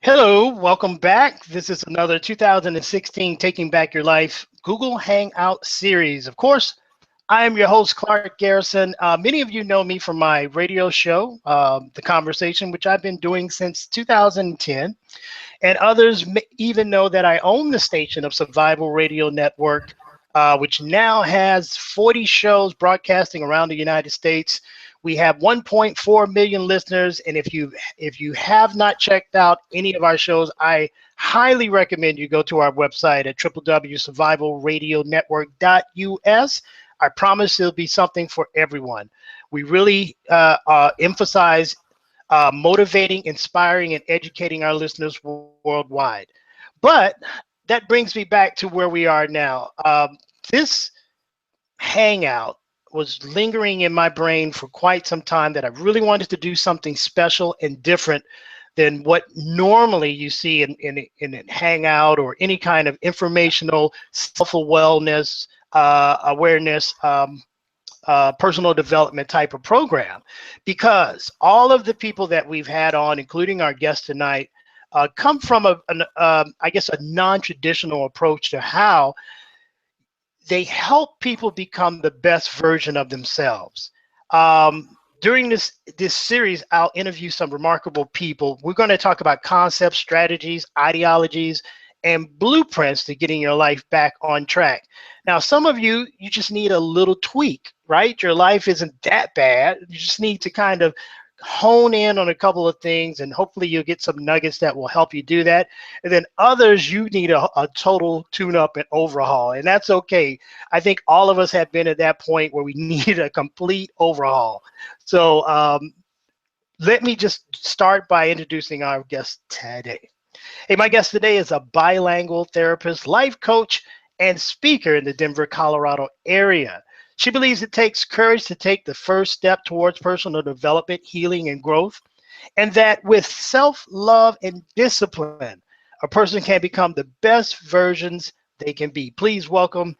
Hello, welcome back. This is another 2016 Taking Back Your Life Google Hangout series. Of course, I am your host, Clark Garrison. Many of you know me from my radio show, The Conversation, which I've been doing since 2010. And others may even know that I own the station of Survival Radio Network, which now has 40 shows broadcasting around the United States. We have 1.4 million listeners, and if you have not checked out any of our shows, I highly recommend you go to our website at www.survivalradionetwork.us. I promise it'll be something for everyone. We really emphasize motivating, inspiring, and educating our listeners worldwide. But that brings me back to where we are now. This hangout was lingering in my brain for quite some time that I really wanted to do something special and different than what normally you see in a hangout or any kind of informational self-awareness, awareness, personal development type of program, because all of the people that we've had on, including our guest tonight, come from I guess a non-traditional approach to how they help people become the best version of themselves. During this series, I'll interview some remarkable people. We're going to talk about concepts, strategies, ideologies, and blueprints to getting your life back on track. Now, some of you just need a little tweak, right? Your life isn't that bad. You just need to kind of hone in on a couple of things, and hopefully you'll get some nuggets that will help you do that. And then others, you need a total tune-up and overhaul, and that's okay. I think all of us have been at that point where we need a complete overhaul. So let me just start by introducing our guest today. Hey, my guest today is a bilingual therapist, life coach, and speaker in the Denver, Colorado area. She believes it takes courage to take the first step towards personal development, healing, and growth, and that with self-love and discipline, a person can become the best versions they can be. Please welcome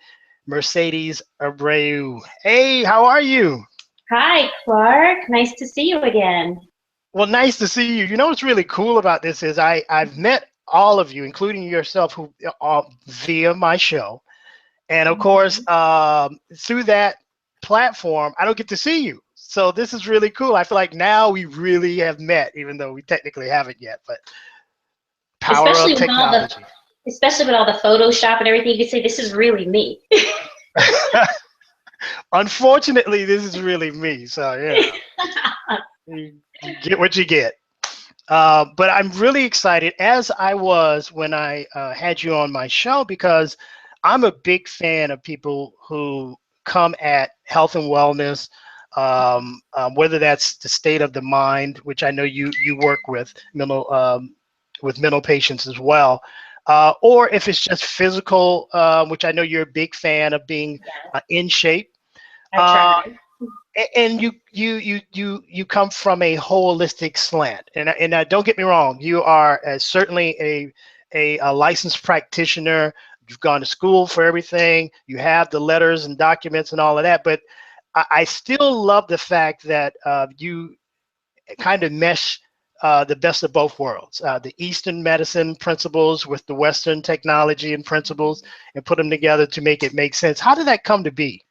Mercedez Abreu. Hey, how are you? Hi, Clark. Nice to see you again. Well, nice to see you. You know what's really cool about this is I've met all of you, including yourself, who via my show. And of course, through that platform, I don't get to see you. So this is really cool. I feel like now we really have met, even though we technically haven't yet. But power of Especially with all the, technology. especially with all the Photoshop and everything, you could say this is really me. Unfortunately, this is really me. So yeah, you get what you get. But I'm really excited, as I was when I had you on my show, because I'm a big fan of people who come at health and wellness, whether that's the state of the mind, which I know you work with mental patients as well, or if it's just physical, which I know you're a big fan of being in shape. I Uh, tried. and you come from a holistic slant, and don't get me wrong, you are certainly a licensed practitioner. You've gone to school for everything. You have the letters and documents and all of that, but I still love the fact that you kind of mesh the best of both worlds, the Eastern medicine principles with the Western technology and principles, and put them together to make it make sense. How did that come to be?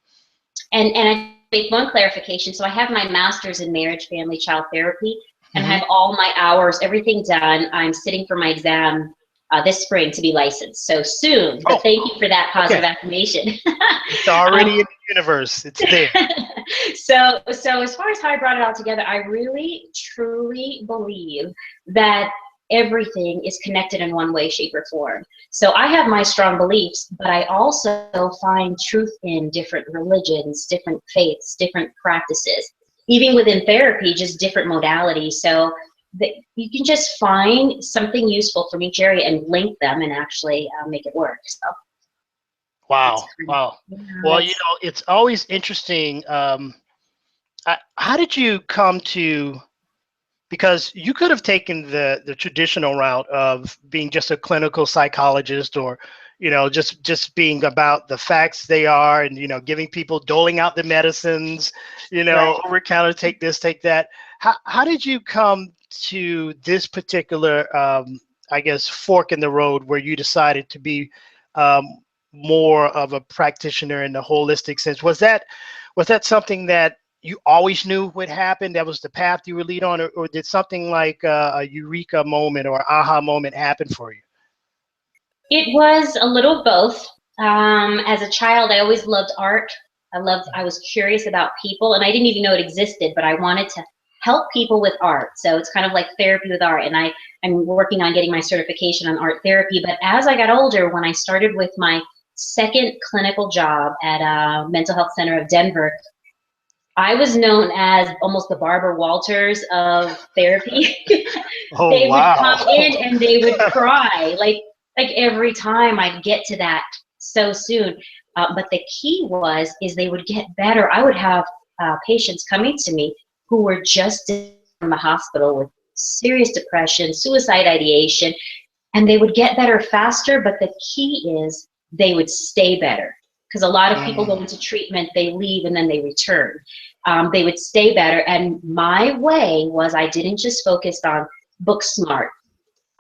And I make one clarification. So I have my master's in marriage, family, child therapy, and I Mm-hmm. have all my hours, everything done. I'm sitting for my exam this spring to be licensed. So soon, but Oh, thank you for that positive okay. affirmation. It's already um, in the universe. It's there. so as far as how I brought it all together, I really truly believe that everything is connected in one way, shape, or form. So I have my strong beliefs, but I also find truth in different religions, different faiths, different practices, even within therapy, just different modalities. So that you can just find something useful from each area and link them and actually make it work. So that's Wow. kind of, Wow. yeah, Well, that's it's always interesting. How did you come to, because you could have taken the traditional route of being just a clinical psychologist, or just being about the facts they are, and giving people, doling out the medicines, right. over counter, take this, take that. How did you come to this particular I guess, fork in the road where you decided to be um, more of a practitioner in the holistic sense? Was that something that you always knew would happen? That was the path you would lead on, or did something like a eureka moment or aha moment happen for you? It was a little of both. As a child, I always loved art. I was curious about people, and I didn't even know it existed, but I wanted to help people with art. So it's kind of like therapy with art. And I'm working on getting my certification on art therapy. But as I got older, when I started with my second clinical job at a mental health center of Denver, I was known as almost the Barbara Walters of therapy. Oh, They would wow. come in and they would cry like every time I'd get to that so soon. But the key is they would get better. I would have patients coming to me who were just in the hospital with serious depression, suicide ideation, and they would get better faster. But the key is they would stay better, because a lot of people go Mm, into treatment, they leave, and then they return. They would stay better. And my way was, I didn't just focus on book smart.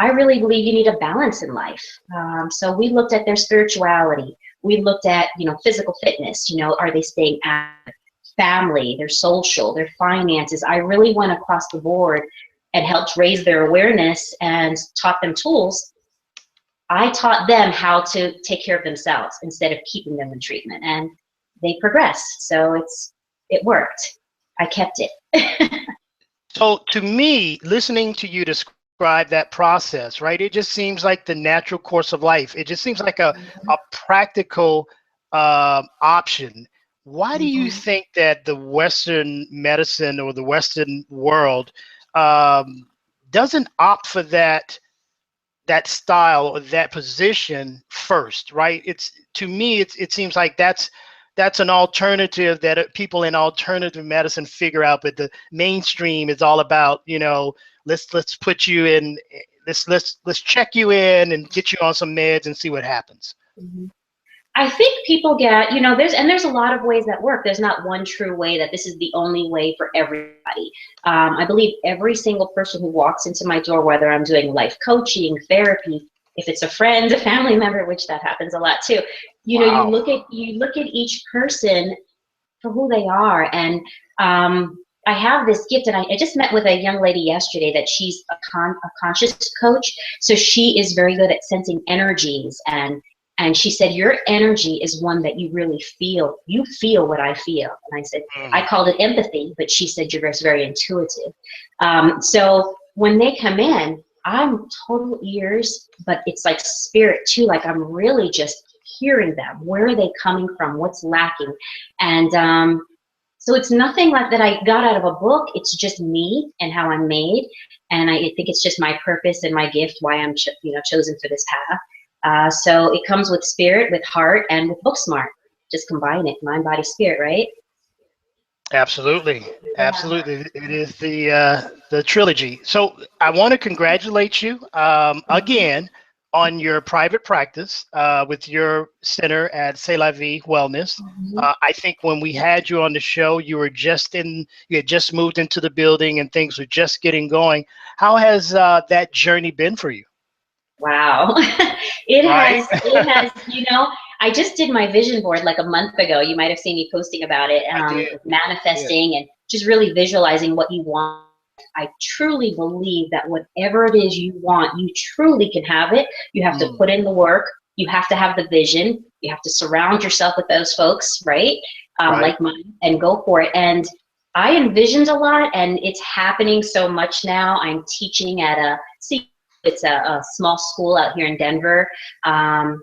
I really believe you need a balance in life. So we looked at their spirituality. We looked at, physical fitness. Are they staying active? Family, their social, their finances. I really went across the board and helped raise their awareness and taught them tools. I taught them how to take care of themselves instead of keeping them in treatment, and they progressed. So it worked. I kept it. So to me, listening to you describe that process, right, it just seems like the natural course of life. It just seems like a practical option. Why do you Mhm. think that the Western medicine or the Western world um, doesn't opt for that style or that position first, right? It's to me, it seems like that's an alternative that people in alternative medicine figure out, but the mainstream is all about, let's put you in, let's check you in and get you on some meds and see what happens. Mhm. I think people get, there's a lot of ways that work. There's not one true way that this is the only way for everybody. I believe every single person who walks into my door, whether I'm doing life coaching, therapy, if it's a friend, a family member, which that happens a lot too, Wow. you look at each person for who they are. And I have this gift, and I just met with a young lady yesterday that she's a conscious coach. So she is very good at sensing energies, and she said, your energy is one that you really feel. You feel what I feel. And I said, I Mm, called it empathy, but she said, you're just very intuitive. So when they come in, I'm total ears, but it's like spirit too. Like I'm really just hearing them. Where are they coming from? What's lacking? And so it's nothing like that I got out of a book. It's just me and how I'm made. And I think it's just my purpose and my gift, why I'm chosen for this path. So it comes with spirit, with heart, and with book smart. Just combine it, mind, body, spirit, right? absolutely. Yeah. Absolutely. It is the trilogy. So I want to congratulate you Mhm. again on your private practice with your center at C'est La Vie Wellness. Mhm. I think when we had you on the show, you had just moved into the building and things were just getting going. How has that journey been for you? Wow. Right? It has, I just did my vision board like a month ago. You might have seen me posting about it, I did. Yeah. manifesting and just really visualizing what you want. I truly believe that whatever it is you want, you truly can have it. You have to Mm, put in the work. You have to have the vision. You have to surround yourself with those folks, right? right. Like mine, and go for it. And I envisioned a lot, and it's happening so much now. I'm teaching at it's a small school out here in Denver,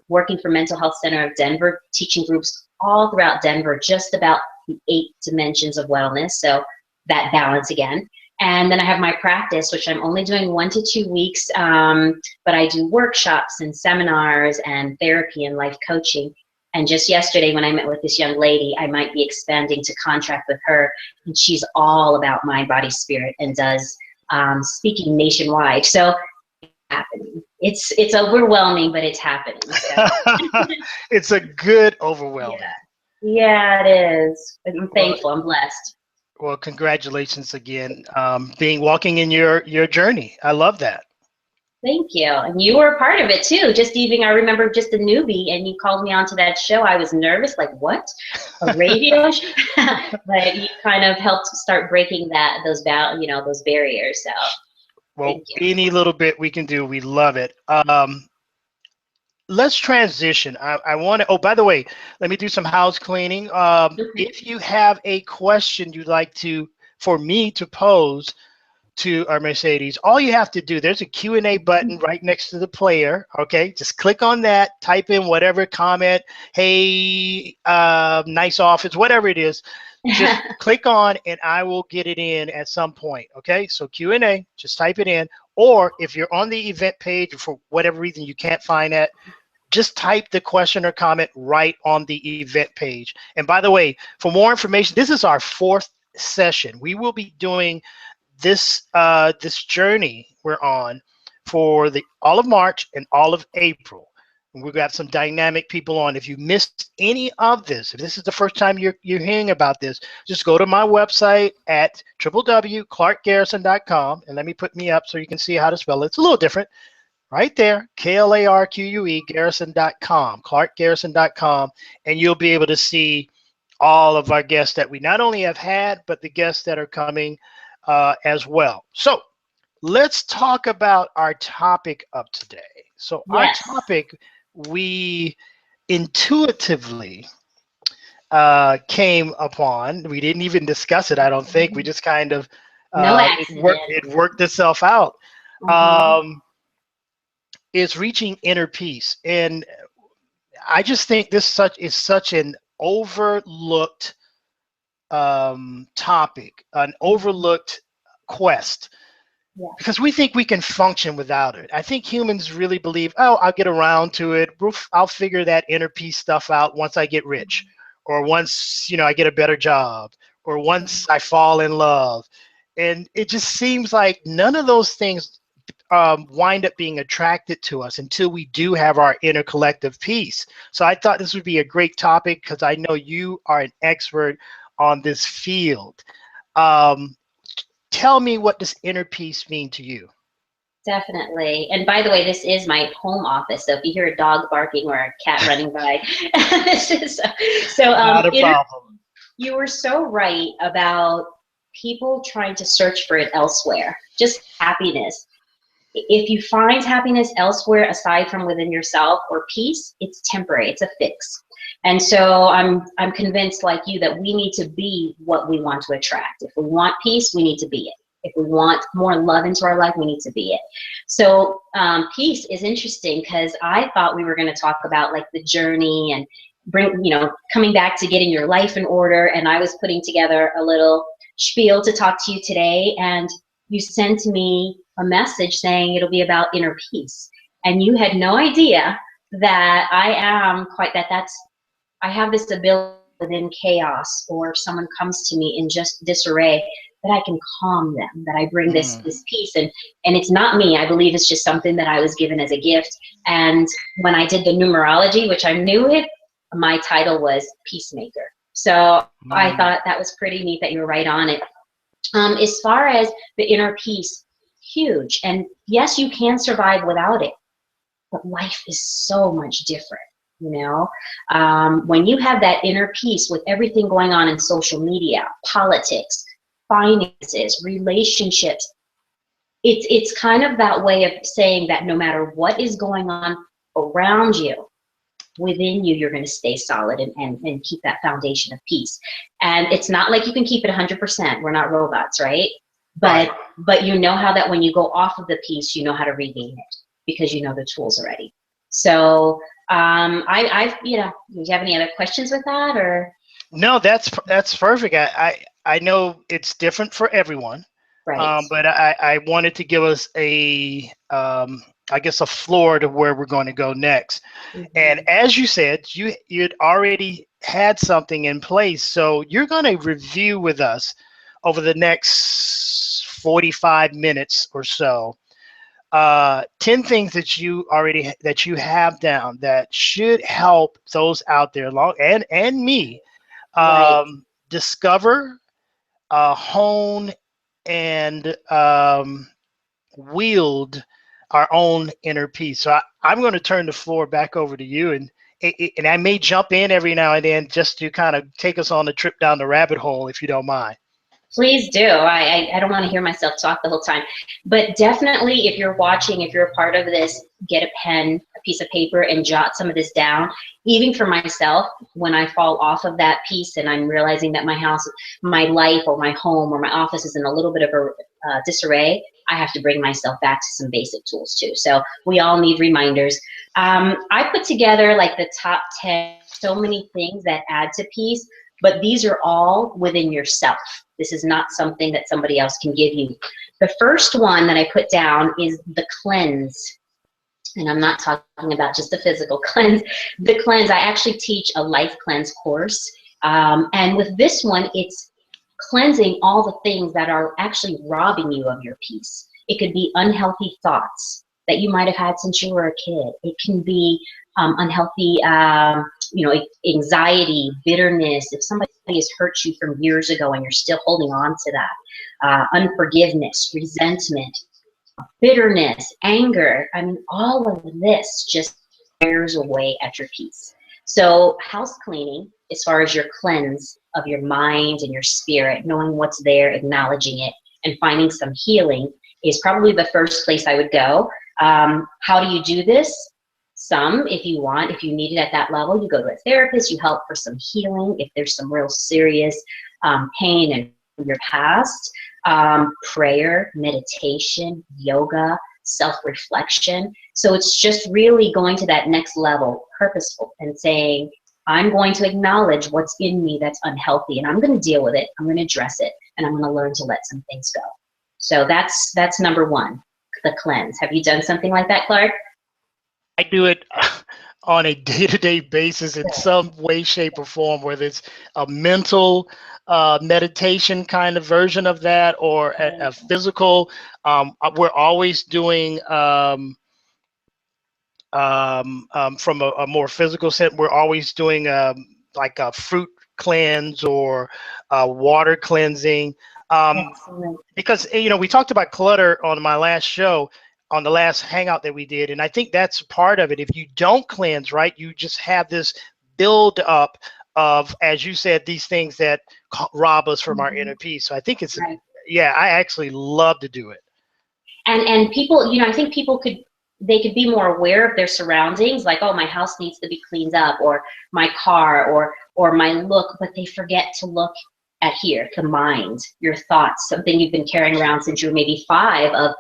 working for Mental Health Center of Denver, teaching groups all throughout Denver, just about the 8 dimensions of wellness. So that balance again. And then I have my practice, which I'm only doing 1 to 2 weeks, but I do workshops and seminars and therapy and life coaching. And just yesterday, when I met with this young lady, I might be expanding to contract with her, and she's all about mind, body, spirit, and does speaking nationwide. So happening. It's overwhelming, but it's happening. So It's a good yeah, overwhelming. yeah, it is. I'm Well, thankful. I'm blessed. Well, congratulations again, being walking in your journey. I love that. Thank you. And you were a part of it too. Just even, I remember just a newbie and you called me onto that show. I was nervous, like, what? A radio show? But you kind of helped start breaking those barriers. So Well, thank you. any little bit we can do, we love it. Let's transition. I want to, oh, by the way, let me do some house cleaning. Okay. If you have a question you'd like for me to pose to our Mercedes, all you have to do, there's a Q&A button right next to the player. Okay, just click on that, type in whatever comment, hey, nice office, whatever it is. Just click on and I will get it in at some point. Okay, so Q&A, just type it in. Or if you're on the event page for whatever reason you can't find that, just type the question or comment right on the event page. And by the way, for more information, this is our 4th session. We will be doing this journey we're on for all of March and all of April. And we've got some dynamic people on. If you missed any of this, if this is the first time you're hearing about this, just go to my website at www.clarkgarrison.com and let me put me up so you can see how to spell it. It's a little different. Right there, KLARQUE, garrison.com, clarkgarrison.com, and you'll be able to see all of our guests that we not only have had, but the guests that are coming as well. So let's talk about our topic of today. So our Yes. topic, we intuitively came upon. We didn't even discuss it, I don't think. We just kind of, No accident. it worked itself out. Is reaching inner peace. And I just think this is such an overlooked topic, an overlooked quest, Yeah. because we think we can function without it. I think humans really believe, oh, I'll get around to it. I'll figure that inner peace stuff out once I get rich, or once, I get a better job, or once I fall in love. And it just seems like none of those things wind up being attracted to us until we do have our inner collective peace. So I thought this would be a great topic because I know you are an expert on this field. Tell me, what does inner peace mean to you? Definitely. And by the way, this is my home office. So if you hear a dog barking or a cat running by, this is Not a problem. You were so right about people trying to search for it elsewhere. Just happiness. If you find happiness elsewhere aside from within yourself, or peace, it's temporary, it's a fix. And so I'm convinced, like you, that we need to be what we want to attract. If we want peace, we need to be it. If we want more love into our life, we need to be it. So peace is interesting because I thought we were going to talk about like the journey and coming back to getting your life in order. And I was putting together a little spiel to talk to you today, and you sent me a message saying it'll be about inner peace. And you had no idea that I have this ability within chaos, or if someone comes to me in just disarray, that I can calm them, that I bring this peace. And it's not me. I believe it's just something that I was given as a gift. And when I did the numerology, which I'm new with, my title was Peacemaker. So I thought that was pretty neat that you were right on it. As far as the inner peace, huge. And yes, you can survive without it, but life is so much different. When you have that inner peace with everything going on in social media, politics, finances, relationships, it's kind of that way of saying that no matter what is going on around you, within you, you're going to stay solid and keep that foundation of peace. And it's not like you can keep it 100%. We're not robots, right? But you know how that when you go off of the peace, you know how to regain it because you know the tools already. So do you have any other questions with that, or? No, that's perfect. I know it's different for everyone, Right. but I wanted to give us I guess a floor to where we're going to go next. And as you said, you'd already had something in place, so you're going to review with us over the next 45 minutes or so 10 things that you have down that should help those out there and me discover, hone, and wield our own inner peace. So I'm going to turn the floor back over to you, and I may jump in every now and then just to kind of take us on a trip down the rabbit hole, if you don't mind. Please do. I don't want to hear myself talk the whole time. But definitely, if you're watching, if you're a part of this, get a pen, a piece of paper, and jot some of this down. Even for myself, when I fall off of that piece and I'm realizing that my house, my life, or my home, or my office is in a little bit of a disarray, I have to bring myself back to some basic tools too. So we all need reminders. I put together like the top 10, so many things that add to peace, but these are all within yourself. This is not something that somebody else can give you. The first one that I put down is the cleanse. And I'm not talking about just the physical cleanse. The cleanse, I actually teach a life cleanse course. And with this one, it's cleansing all the things that are actually robbing you of your peace. It could be unhealthy thoughts that you might have had since you were a kid. It can be unhealthy, anxiety, bitterness. If somebody has hurt you from years ago and you're still holding on to that, unforgiveness, resentment, bitterness, anger. I mean, all of this just wears away at your peace. So house cleaning, as far as your cleanse of your mind and your spirit, knowing what's there, acknowledging it, and finding some healing is probably the first place I would go. How do you do this? Some, if you want, if you need it at that level, you go to a therapist, you help for some healing if there's some real serious pain in your past. Prayer, meditation, yoga, self-reflection. So it's just really going to that next level, purposeful, and saying, I'm going to acknowledge what's in me that's unhealthy, and I'm going to deal with it, I'm going to address it, and I'm going to learn to let some things go. So that's number one, the cleanse. Have you done something like that, Clark? I do it on a day-to-day basis in some way, shape, or form, whether it's a mental meditation kind of version of that or a physical. We're always doing, from a more physical sense, we're always doing like a fruit cleanse or water cleansing. Because, we talked about clutter on my last show, on the last hangout that we did. And I think that's part of it. If you don't cleanse, right, you just have this build up of, as you said, these things that rob us from our inner peace. So I think it's, yeah, I actually love to do it. And people, I think people could be more aware of their surroundings, like, oh, my house needs to be cleaned up, or my car, or my look, but they forget to look at here, the mind, your thoughts, something you've been carrying around since you were maybe 5 of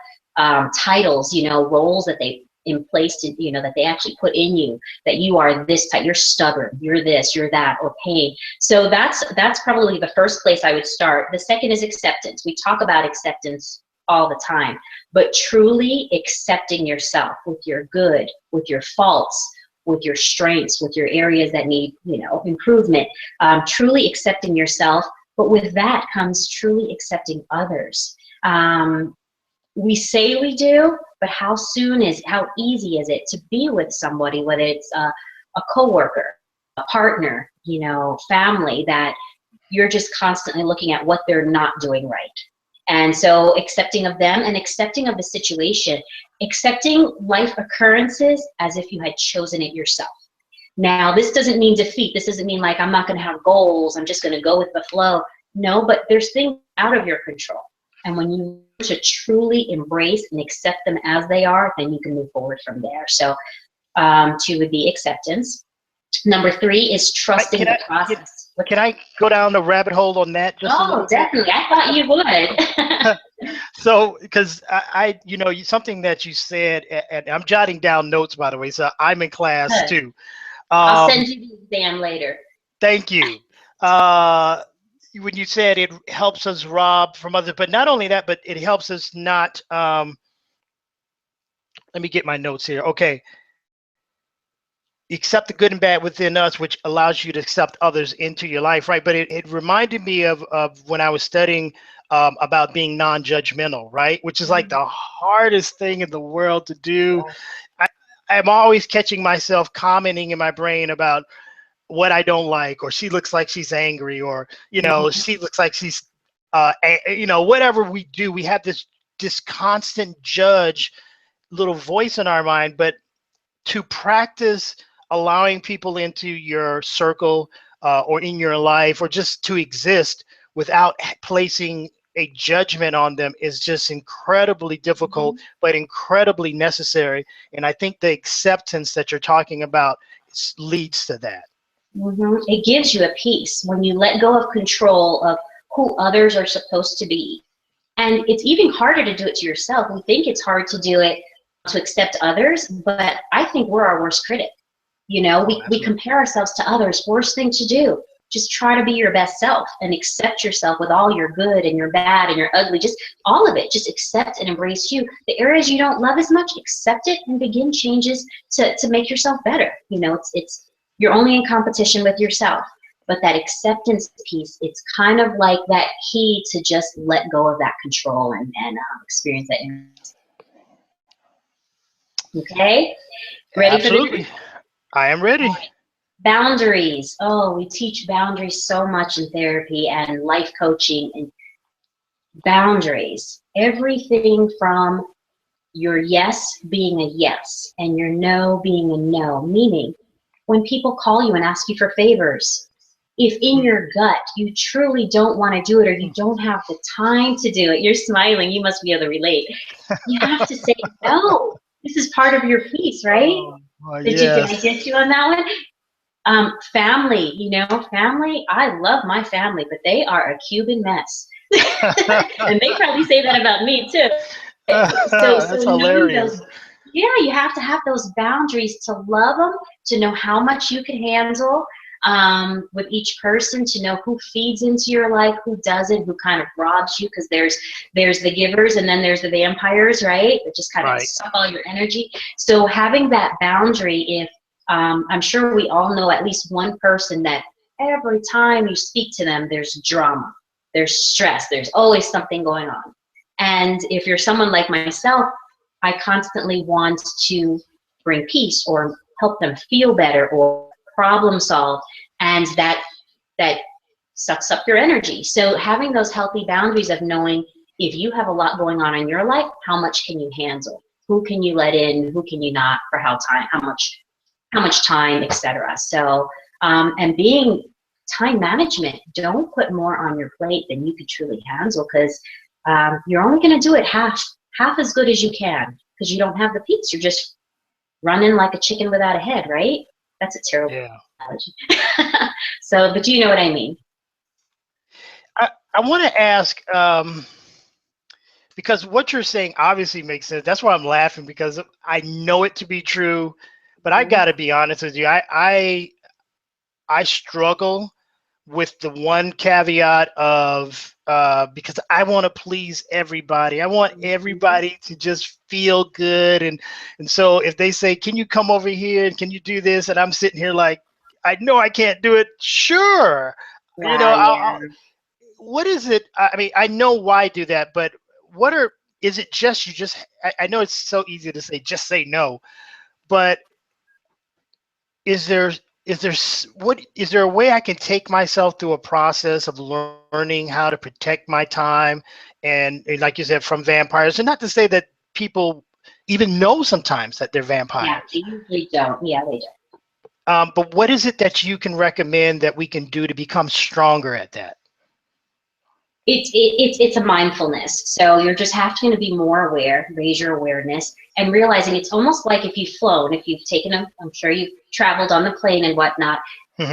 titles, roles that they placed in, that they actually put in you, that you are this type, you're stubborn, you're this, you're that, or pain. So that's probably the first place I would start. The second is acceptance. We talk about acceptance all the time, but truly accepting yourself with your good, with your faults, with your strengths, with your areas that need, improvement, truly accepting yourself. But with that comes truly accepting others. We say we do, but how easy is it to be with somebody, whether it's a coworker, a partner, family, that you're just constantly looking at what they're not doing right. And so accepting of them and accepting of the situation, accepting life occurrences as if you had chosen it yourself. Now, this doesn't mean defeat. This doesn't mean like, I'm not going to have goals, I'm just going to go with the flow. No, but there's things out of your control. And when you learn to truly embrace and accept them as they are, then you can move forward from there. So 2 would be acceptance. Number 3 is trusting the process. Can I go down the rabbit hole on that? Definitely. I thought you would. So, because something that you said, and I'm jotting down notes, by the way, so I'm in class too. I'll send you the exam later. Thank you. When you said it helps us rob from others, but not only that, but it helps us not, let me get my notes here. Okay. Accept the good and bad within us, which allows you to accept others into your life, right? But it reminded me of when I was studying about being non-judgmental, right? Which is like the hardest thing in the world to do. I'm always catching myself commenting in my brain about what I don't like, or she looks like she's angry, or she looks like she's whatever we do, we have this constant judge little voice in our mind, but to practice allowing people into your circle or in your life, or just to exist without placing a judgment on them, is just incredibly difficult, but incredibly necessary. And I think the acceptance that you're talking about leads to that. It gives you a peace when you let go of control of who others are supposed to be. And it's even harder to do it to yourself. We think it's hard to do it to accept others, but I think we're our worst critic. You know, we compare ourselves to others. Worst thing to do. Just try to be your best self and accept yourself with all your good and your bad and your ugly, just all of it. Just accept and embrace you. The areas you don't love as much, accept it and begin changes to make yourself better. You know, it's you're only in competition with yourself. But that acceptance piece, it's kind of like that key to just let go of that control and experience that. Okay? Ready for the... I am ready. Boundaries. Oh, we teach boundaries so much in therapy and life coaching. And boundaries. Everything from your yes being a yes and your no being a no. Meaning, when people call you and ask you for favors, if in your gut you truly don't want to do it or you don't have the time to do it, you're smiling, you must be able to relate. You have to say no. This is part of your piece, right? Can I get you on that one? Family, you know, family, I love my family, but they are a Cuban mess. And they probably say that about me too. That's hilarious. You have to have those boundaries to love them, to know how much you can handle with each person, to know who feeds into your life, who doesn't, who kind of robs you, because there's the givers and then there's the vampires, right? That just kind of suck all your energy. So having that boundary, if I'm sure we all know at least one person that every time you speak to them, there's drama, there's stress, there's always something going on. And if you're someone like myself, I constantly want to bring peace or help them feel better or problem solve, and that sucks up your energy. So having those healthy boundaries of knowing if you have a lot going on in your life, how much can you handle? Who can you let in? Who can you not? For how much time, etc. So and being time management, don't put more on your plate than you could truly handle, because you're only going to do it half as good as you can, because you don't have the peace. You're just running like a chicken without a head, right? That's a terrible analogy. So, but you know what I mean. I want to ask, because what you're saying obviously makes sense. That's why I'm laughing, because I know it to be true. But I got to be honest with you. I struggle with the one caveat of because I want to please everybody. I want everybody to just feel good, and so if they say, "Can you come over here and can you do this?" and I'm sitting here like, I know I can't do it. Sure, you know. What is it? I mean, I know why do that, but is it just I know it's so easy to say just say no, but is there a way I can take myself through a process of learning how to protect my time, and like you said, from vampires? And not to say that people even know sometimes that they're vampires. Yeah, they usually don't. Yeah, they don't. But what is it that you can recommend that we can do to become stronger at that? It's a mindfulness. So you're just having to be more aware, raise your awareness, and realizing it's almost like if you've flown, if you've taken I'm sure you've traveled on the plane and whatnot.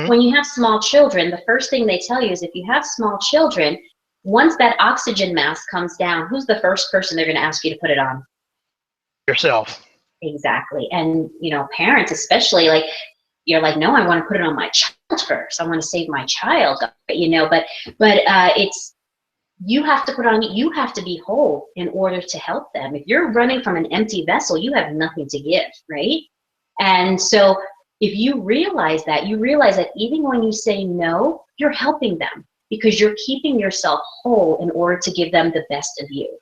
When you have small children, the first thing they tell you is if you have small children, once that oxygen mask comes down, who's the first person they're going to ask you to put it on? Yourself. Exactly. And, you know, parents especially, like, you're like, no, I want to put it on my child first. I want to save my child, you know, but it's, you have to put on, you have to be whole in order to help them. If you're running from an empty vessel, you have nothing to give, right? And so if you realize that even when you say no, you're helping them, because you're keeping yourself whole in order to give them the best of you.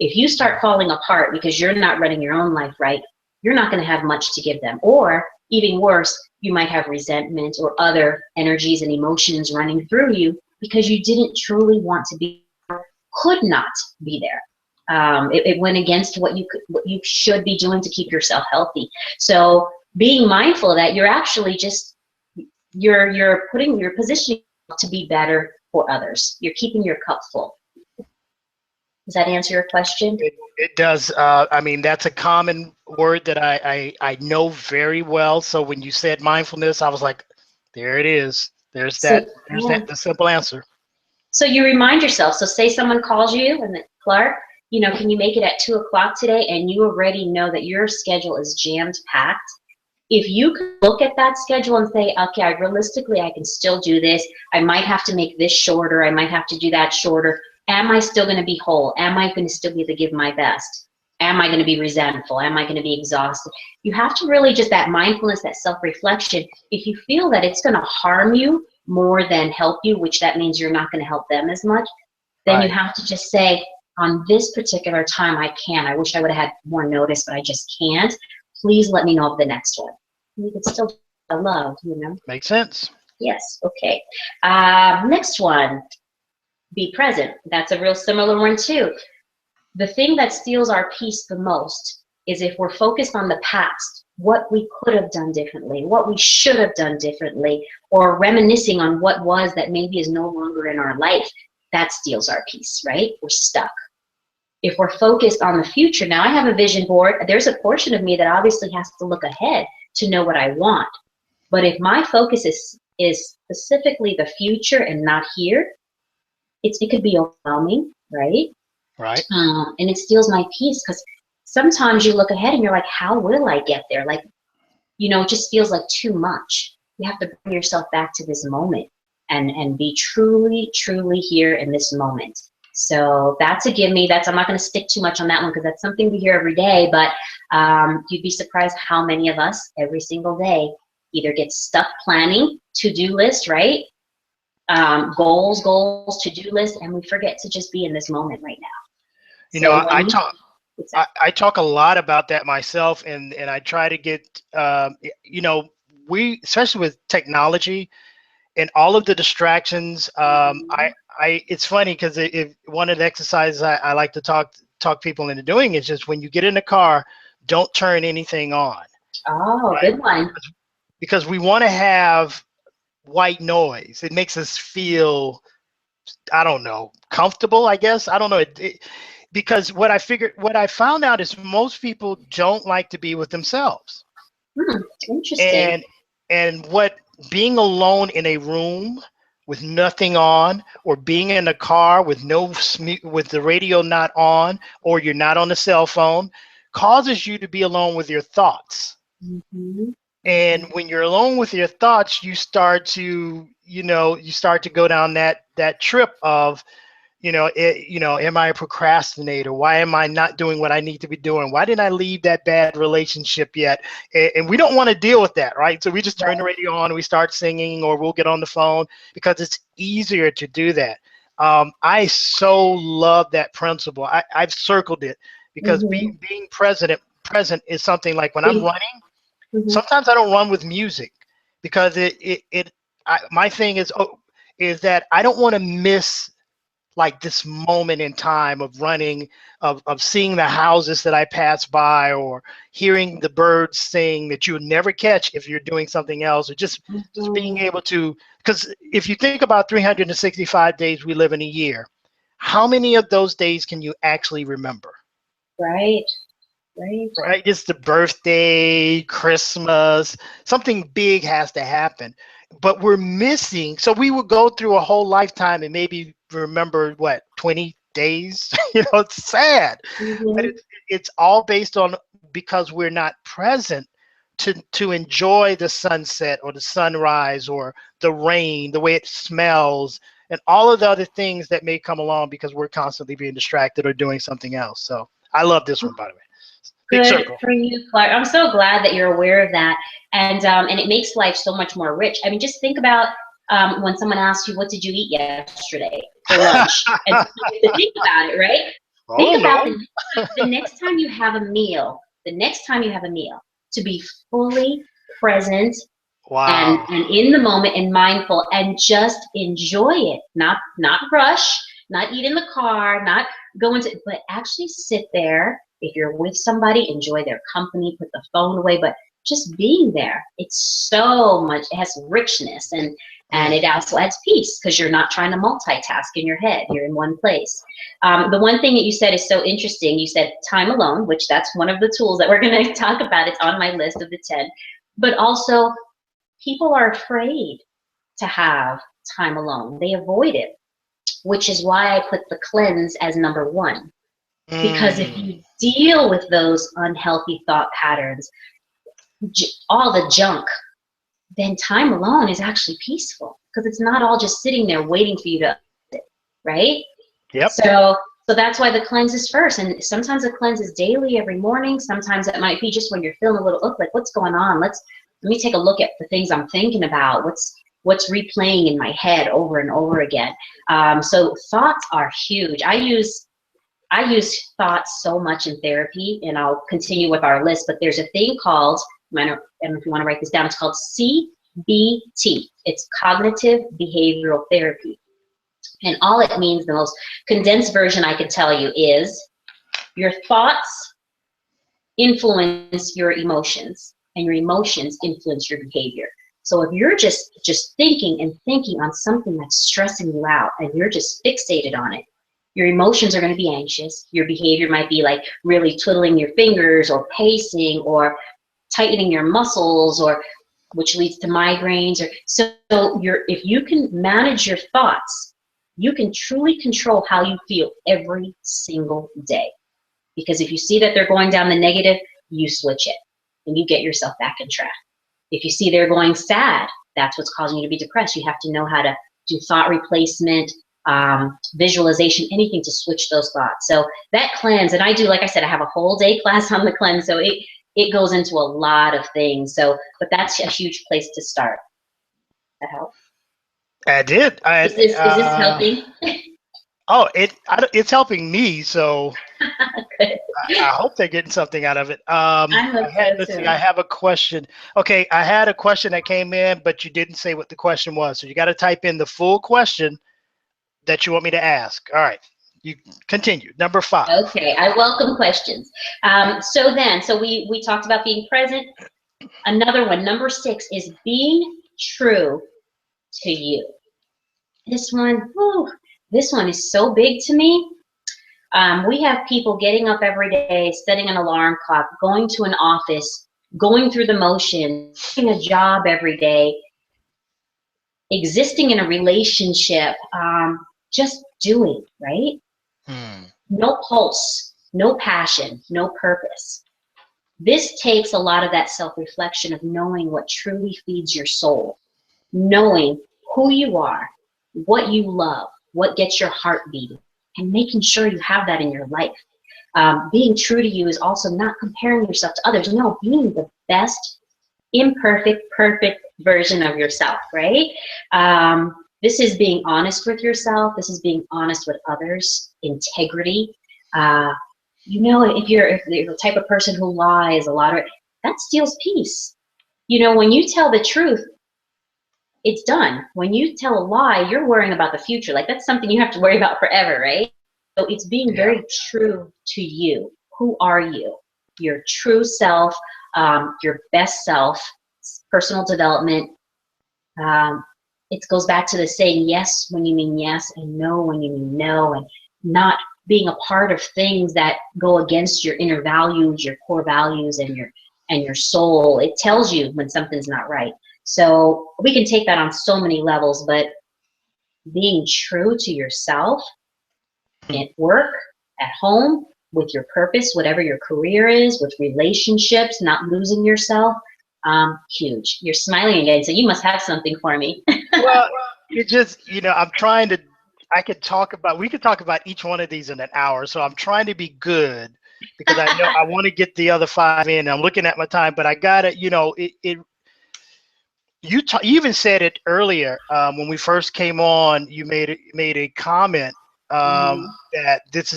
If you start falling apart because you're not running your own life right, you're not going to have much to give them. Or even worse, you might have resentment or other energies and emotions running through you because you didn't truly want to be, could not be there. It went against what you should be doing to keep yourself healthy. So being mindful of that, you're actually just you're positioning yourself to be better for others. You're keeping your cup full. Does that answer your question? It does. I mean, that's a common word that I know very well. So when you said mindfulness, I was like, there it is. There's So, that. yeah. The simple answer. So you remind yourself. So say someone calls you and Clark, can you make it at 2 o'clock today? And you already know that your schedule is jammed packed. If you can look at that schedule and say, okay, realistically, I can still do this. I might have to make this shorter. I might have to do that shorter. Am I still going to be whole? Am I going to still be able to give my best? Am I going to be resentful? Am I going to be exhausted? You have to really just that mindfulness, that self-reflection. If you feel that it's going to harm you more than help you, which that means you're not going to help them as much, then you have to just say, on this particular time, I can. I wish I would have had more notice, but I just can't. Please let me know of the next one. You can still love, Makes sense. Yes, okay. Next one, be present. That's a real similar one too. The thing that steals our peace the most is if we're focused on the past, what we could have done differently, what we should have done differently, or reminiscing on what was that maybe is no longer in our life. That steals our peace, right? We're stuck. If we're focused on the future, now I have a vision board. There's a portion of me that obviously has to look ahead to know what I want. But if my focus is specifically the future and not here, it could be overwhelming, right? Right. And it steals my peace because sometimes you look ahead and you're like, how will I get there? Like, it just feels like too much. You have to bring yourself back to this moment and be truly, truly here in this moment. So that's a give me. I'm not going to stick too much on that one because that's something we hear every day, but you'd be surprised how many of us every single day either get stuck planning, to-do list, right? Goals, to-do list, and we forget to just be in this moment right now. I talk a lot about that myself, and I try to get, we, especially with technology and all of the distractions, it's funny because if one of the exercises I like to talk people into doing is just when you get in the car, don't turn anything on. Oh, right? Good one. Because we want to have white noise. It makes us feel, I don't know, comfortable, I guess. I don't know. Because what I found out is most people don't like to be with themselves. Interesting. And what being alone in a room with nothing on, or being in a car with with the radio not on, or you're not on the cell phone, causes you to be alone with your thoughts. Mm-hmm. And when you're alone with your thoughts, you start to go down that trip of, am I a procrastinator? Why am I not doing what I need to be doing? Why didn't I leave that bad relationship yet? And we don't want to deal with that, right? So we just turn the radio on and we start singing, or we'll get on the phone because it's easier to do that. I so love that principle. I've circled it because being present is something like when I'm running, sometimes I don't run with music because my thing is that I don't want to miss like this moment in time of running, of seeing the houses that I pass by, or hearing the birds sing that you would never catch if you're doing something else, or just being able to, because if you think about 365 days we live in a year, how many of those days can you actually remember? Right. It's the birthday, Christmas, something big has to happen. But we're missing, so we would go through a whole lifetime and maybe remember 20 days. It's sad. But it's all based on, because we're not present to enjoy the sunset or the sunrise or the rain, the way it smells, and all of the other things that may come along because we're constantly being distracted or doing something else. So I love this one, by the way. Good for you, Clark. I'm so glad that you're aware of that, and it makes life so much more rich. I mean, just think about when someone asks you, "What did you eat yesterday for lunch?" And to think about it, right? Think about the next time you have a meal. The next time you have a meal, to be fully present and in the moment and mindful, and just enjoy it. Not rush. Not eat in the car. Not go into, but actually sit there. If you're with somebody, enjoy their company, put the phone away, but just being there, it's so much, it has richness, and it also adds peace because you're not trying to multitask in your head. You're in one place. The one thing that you said is so interesting. You said time alone, which that's one of the tools that we're going to talk about. It's on my list of the 10. But also, people are afraid to have time alone. They avoid it, which is why I put the cleanse as number 1. Because if you deal with those unhealthy thought patterns, all the junk, then time alone is actually peaceful because it's not all just sitting there waiting for you to, right? Yep. So that's why the cleanse is first. And sometimes the cleanse is daily, every morning. Sometimes it might be just when you're feeling a little like, what's going on? Let me take a look at the things I'm thinking about. What's replaying in my head over and over again. So thoughts are huge. I use thoughts so much in therapy, and I'll continue with our list, but there's a thing called, I don't know if you want to write this down, it's called CBT. It's cognitive behavioral therapy. And all it means, the most condensed version I can tell you is your thoughts influence your emotions, and your emotions influence your behavior. So if you're just thinking and thinking on something that's stressing you out, and you're just fixated on it, your emotions are going to be anxious. Your behavior might be like really twiddling your fingers or pacing or tightening your muscles, or which leads to migraines. Or so if you can manage your thoughts, you can truly control how you feel every single day. Because if you see that they're going down the negative, you switch it and you get yourself back in track. If you see they're going sad, that's what's causing you to be depressed. You have to know how to do thought replacement, visualization, anything to switch those thoughts. So that cleanse, and I do, like I said, I have a whole day class on the cleanse, so it goes into a lot of things. So, but that's a huge place to start. That help? I did. Is this helping? It's helping me. So Good. I hope they're getting something out of it. Let's see, I have a question. Okay, I had a question that came in, but you didn't say what the question was. So you got to type in the full question that you want me to ask. All right, you continue. Number 5. Okay, I welcome questions. So we talked about being present. Another one, number 6, is being true to you. This one is so big to me. We have people getting up every day, setting an alarm clock, going to an office, going through the motions, doing a job every day, existing in a relationship, just doing, right? No pulse, no passion, no purpose. This takes a lot of that self-reflection of knowing what truly feeds your soul, knowing who you are, what you love, what gets your heart beating, and making sure you have that in your life. Being true to you is also not comparing yourself to others. No, being the best, imperfect, perfect version of yourself, right? This is being honest with yourself. This is being honest with others. Integrity. If you're the type of person who lies a lot, that steals peace. When you tell the truth, it's done. When you tell a lie, you're worrying about the future. Like, that's something you have to worry about forever, right? So it's being very true to you. Who are you? Your true self, your best self, personal development. It goes back to the saying yes when you mean yes and no when you mean no, and not being a part of things that go against your inner values, your core values, and your soul. It tells you when something's not right. So we can take that on so many levels, but being true to yourself at work, at home, with your purpose, whatever your career is, with relationships, not losing yourself, huge. You're smiling again, so you must have something for me. Well, it just, I'm trying to, we could talk about each one of these in an hour. So I'm trying to be good because I know I want to get the other 5 in. I'm looking at my time, but I got it. You even said it earlier when we first came on. You made a comment that this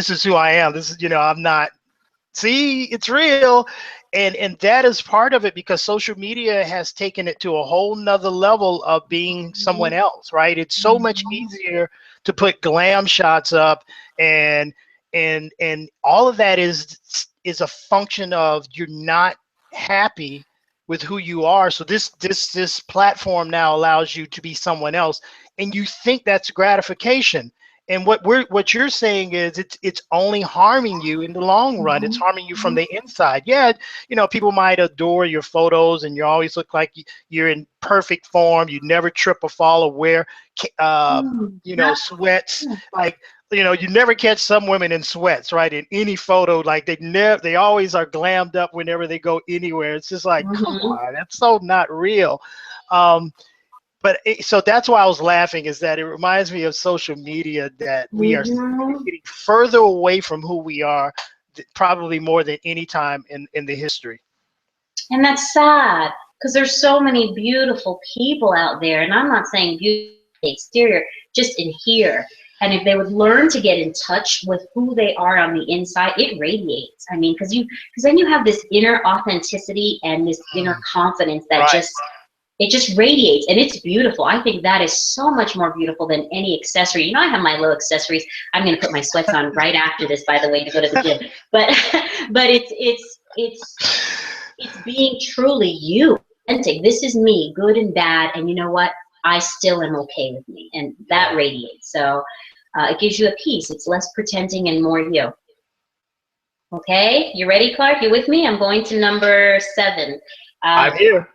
is who I am. This is, I'm not. See, it's real, and that is part of it because social media has taken it to a whole nother level of being someone else, right? It's so much easier to put glam shots up, and all of that is a function of you're not happy with who you are. So this platform now allows you to be someone else, and you think that's gratification. And what you're saying is it's only harming you in the long run. It's harming you from the inside. Yeah, people might adore your photos, and you always look like you're in perfect form. You never trip or fall or wear, sweats. Like, you never catch some women in sweats, right? In any photo, like they always are glammed up whenever they go anywhere. It's just like, come on, that's so not real. So that's why I was laughing, is that it reminds me of social media, that we are getting further away from who we are, probably more than any time in the history. And that's sad, because there's so many beautiful people out there, and I'm not saying beautiful exterior, just in here. And if they would learn to get in touch with who they are on the inside, it radiates. I mean, because then you have this inner authenticity and this inner confidence that it just radiates, and it's beautiful. I think that is so much more beautiful than any accessory. I have my little accessories. I'm going to put my sweats on right after this, by the way, to go to the gym. But it's being truly you, authentic. This is me, good and bad, and you know what? I still am okay with me, and that radiates. So it gives you a peace. It's less pretending and more you. Okay, you ready, Clark? You with me? I'm going to number 7. I'm here.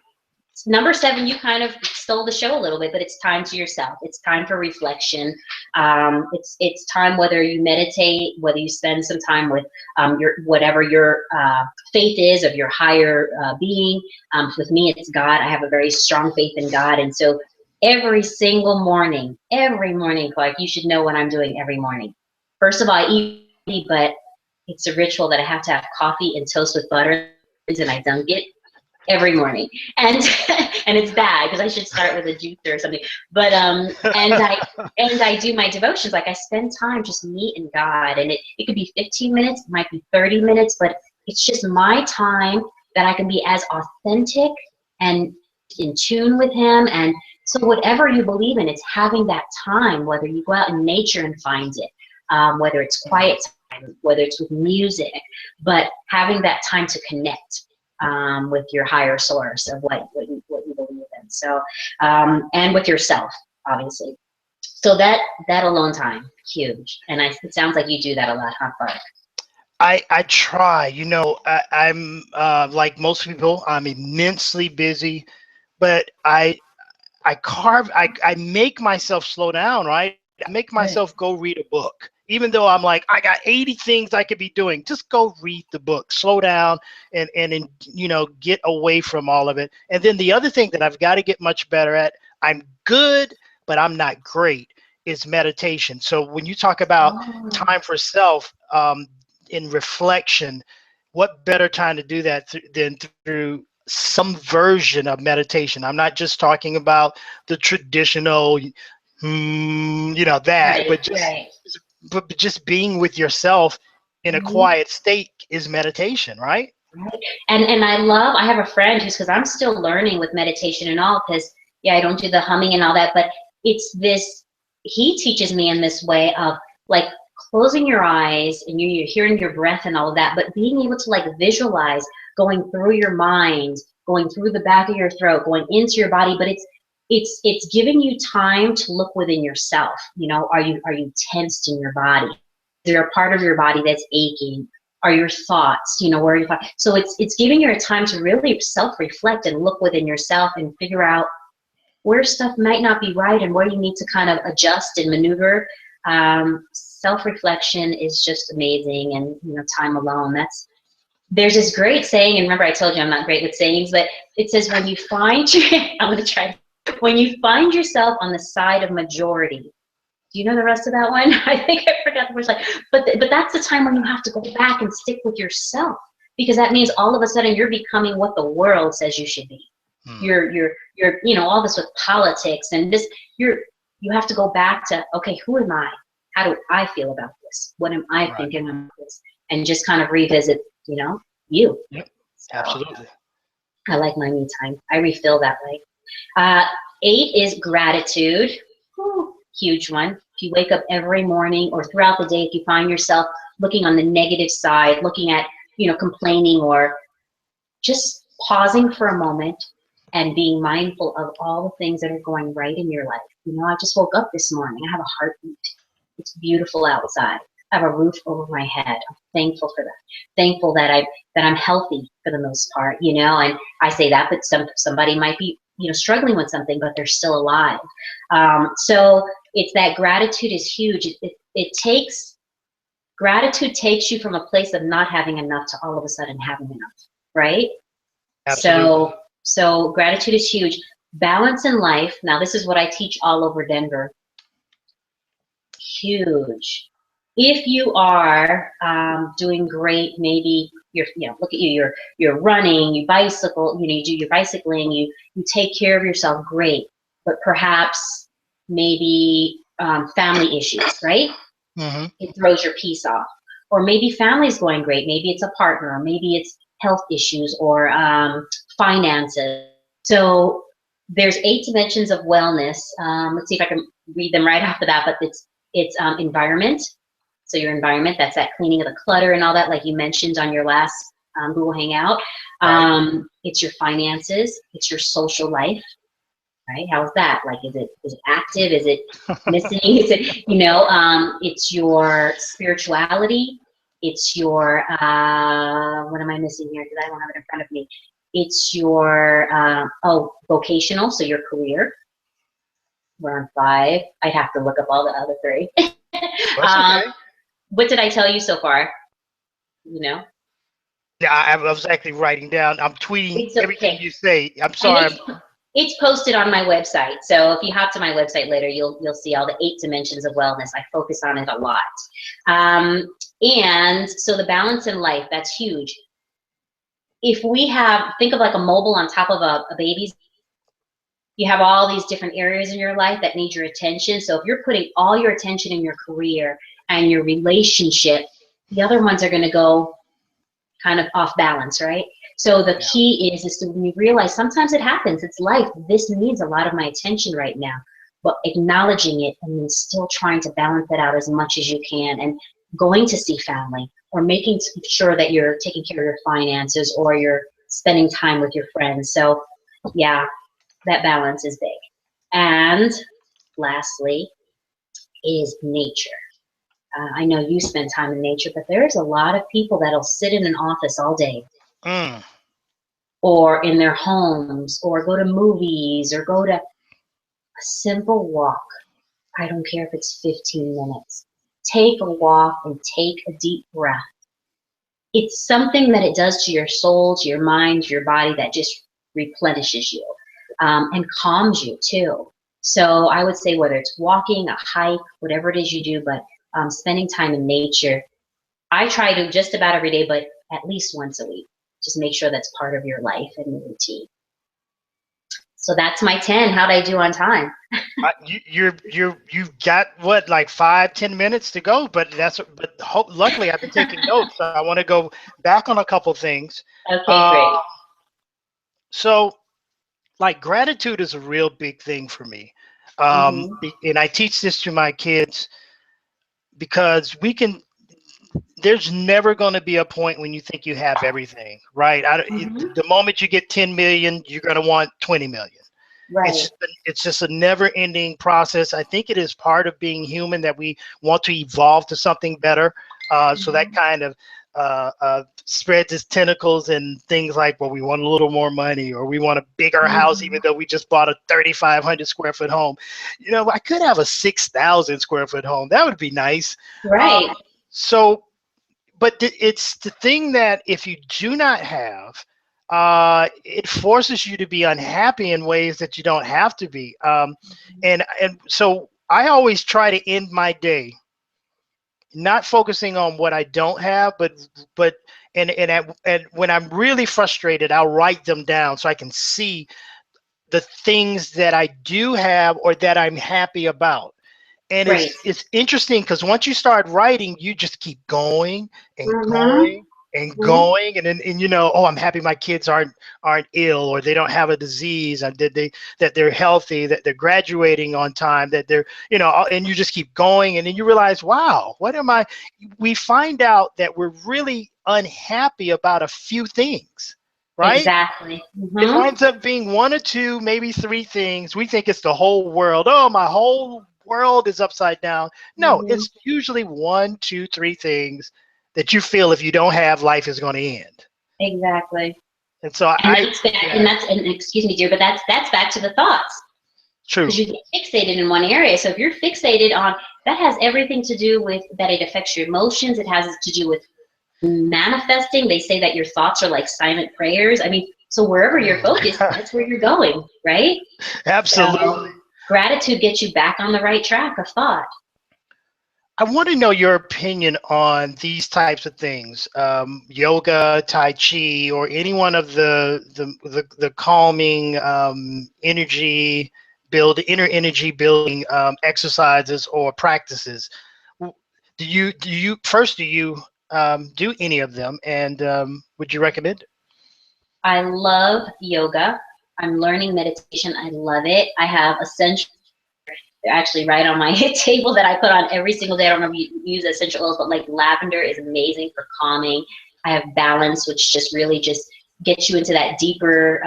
Number 7, you kind of stole the show a little bit, but it's time to yourself. It's time for reflection. It's time, whether you meditate, whether you spend some time with whatever your faith is, of your higher being. With me, it's God. I have a very strong faith in God, and so every single morning, Clark, you should know what I'm doing every morning. First of all, I eat, but it's a ritual that I have to have coffee and toast with butter, and I dunk it every morning, and it's bad, because I should start with a juicer or something. But and I do my devotions. Like, I spend time just me and God, and it could be 15 minutes, it might be 30 minutes, but it's just my time that I can be as authentic and in tune with Him. And so whatever you believe in, it's having that time, whether you go out in nature and find it, whether it's quiet time, whether it's with music, but having that time to connect with your higher source of what you believe in. So, and with yourself, obviously. So that alone time, huge. And it sounds like you do that a lot, huh, Clark? I try. I'm like most people, I'm immensely busy, but I make myself slow down, right? I make myself go read a book. Even though I'm like, I got 80 things I could be doing, just go read the book, slow down, and get away from all of it. And then the other thing that I've got to get much better at, I'm good, but I'm not great, is meditation. So when you talk about time for self, in reflection, what better time to do that than through some version of meditation? I'm not just talking about the traditional, but just being with yourself in a quiet state is meditation, right? Right. And I have a friend because I'm still learning with meditation and all, because I don't do the humming and all that, but it's this, he teaches me in this way of like closing your eyes and you're hearing your breath and all of that, but being able to like visualize going through your mind, going through the back of your throat, going into your body, but it's giving you time to look within yourself. Are you tensed in your body? Is there a part of your body that's aching? Are your thoughts, where are your thoughts? So it's giving you a time to really self-reflect and look within yourself and figure out where stuff might not be right and where you need to kind of adjust and maneuver. Self-reflection is just amazing, and time alone. There's this great saying, and remember I told you I'm not great with sayings, but it says when you find I'm going to try. When you find yourself on the side of majority. Do you know the rest of that one? I think I forgot the first line. But that's the time when you have to go back and stick with yourself, because that means all of a sudden you're becoming what the world says you should be. You're all this with politics and this. You have to go back to, okay, who am I? How do I feel about this? What am I thinking about this? And just kind of revisit, you. Yep. So, absolutely. I like my me time. I refill that way. 8 is gratitude. Huge one. If you wake up every morning or throughout the day, if you find yourself looking on the negative side, looking at, complaining, or just pausing for a moment and being mindful of all the things that are going right in your life. I just woke up this morning. I have a heartbeat. It's beautiful outside. I have a roof over my head. I'm thankful for that. Thankful that I'm healthy for the most part, and I say that, but somebody might be, struggling with something, but they're still alive. So it's that gratitude is huge. Gratitude takes you from a place of not having enough to all of a sudden having enough, right? Absolutely. So gratitude is huge. Balance in life. Now, this is what I teach all over Denver. Huge. If you are doing great, maybe look at you, you're running, you bicycle, you do your bicycling, you take care of yourself, great. But perhaps maybe family issues, right? Mm-hmm. It throws your peace off. Or maybe family's going great. Maybe it's a partner, or maybe it's health issues, or finances. So there's 8 dimensions of wellness. Let's see if I can read them right off the bat, but it's environment. So your environment, that's that cleaning of the clutter and all that, like you mentioned on your last Google Hangout. Right. It's your finances. It's your social life, right? How is that? Like, is it active? Is it missing? Is it, it's your spirituality. It's your, what am I missing here? Because I don't have it in front of me. It's your, vocational, so your career. We're on 5. I'd have to look up all the other 3. That's okay. What did I tell you so far? Yeah, I was actually writing down. I'm tweeting It's everything okay. you say. I'm And sorry. it's posted on my website. So if you hop to my website later, you'll see all the 8 dimensions of wellness. I focus on it a lot. And so the balance in life, that's huge. If we think of like a mobile on top of a baby's, you have all these different areas in your life that need your attention. So if you're putting all your attention in your career and your relationship, the other ones are going to go kind of off balance, right? So the Yeah. key is to realize sometimes it happens. It's life. This needs a lot of my attention right now. But acknowledging it and then still trying to balance it out as much as you can, and going to see family, or making sure that you're taking care of your finances, or you're spending time with your friends. So yeah, that balance is big. And lastly is nature. I know you spend time in nature, but there's a lot of people that'll sit in an office all day, Mm. or in their homes, or go to movies, or go to a simple walk. I don't care if it's 15 minutes. Take a walk and take a deep breath. It's something that it does to your soul, to your mind, to your body, that just replenishes you and calms you too. So I would say, whether it's walking, a hike, whatever it is you do, but spending time in nature. I try to just about every day, but at least once a week. Just make sure that's part of your life and your routine. So that's my 10. How'd I do on time? You've got what, like 5-10 minutes to go, but luckily I've been taking notes. So I want to go back on a couple things. Okay, great. So, like, gratitude is a real big thing for me, and I teach this to my kids because there's never going to be a point when you think you have everything, right? The moment you get 10 million, you're going to want 20 million. Right. It's just a never-ending process. I think it is part of being human that we want to evolve to something better. So that kind of spreads its tentacles and things like, well, we want a little more money, or we want a bigger house, even though we just bought a 3,500 square foot home. I could have a 6,000 square foot home. That would be nice. Right. But it's the thing that if you do not have, it forces you to be unhappy in ways that you don't have to be. And so I always try to end my day not focusing on what I don't have, and when I'm really frustrated, I'll write them down so I can see the things that I do have or that I'm happy about. And Right. it's interesting because once you start writing, you just keep going and Mm-hmm. going and Mhm. going, and you know, oh, I'm happy my kids aren't ill, or they don't have a disease, and that they're healthy, that they're graduating on time, that they're, you know, and you just keep going, and then you realize, wow, what am I? We find out that we're really unhappy about a few things, right? Exactly. It Hmm. winds up being one or two, maybe three things. We think it's the whole world. Oh, my whole world is upside down. No, Hmm. it's usually one, two, three things that you feel if you don't have, life is going to end. Exactly. And so And that's back, yeah, and excuse me, dear, but that's back to the thoughts, true. because you get fixated in one area. So if you're fixated on, that has everything to do with that. It affects your emotions. It has to do with manifesting. They say that your thoughts are like silent prayers. I mean, so wherever you're focused, Mm. that's where you're going, right? So Absolutely. gratitude gets you back on the right track of thought. I want to know your opinion on these types of things, yoga, Tai Chi, or any one of the calming inner energy building exercises or practices. Do you do any of them, and would you recommend it? I love yoga. I'm learning meditation. I love it. I have essential. They're actually right on my table that I put on every single day. I don't know if you use essential oils, but like lavender is amazing for calming. I have balance, which just really just gets you into that deeper,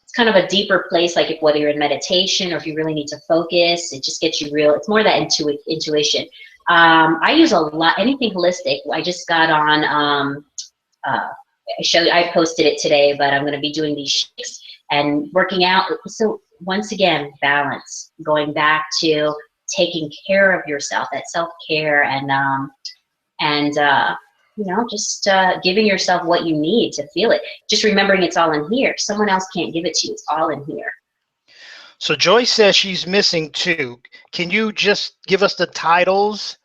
it's kind of a deeper place, like if whether you're in meditation or if you really need to focus, it just gets you real. It's more that intuition. I use a lot, anything holistic. I just got on, uh, I posted it today, but I'm going to be doing these shakes and working out. So once again, balance, going back to taking care of yourself, that self-care, and you know, just giving yourself what you need to feel it. Just remembering it's all in here. Someone else can't give it to you. It's all in here. So Joyce says she's missing two. Can you just give us the titles?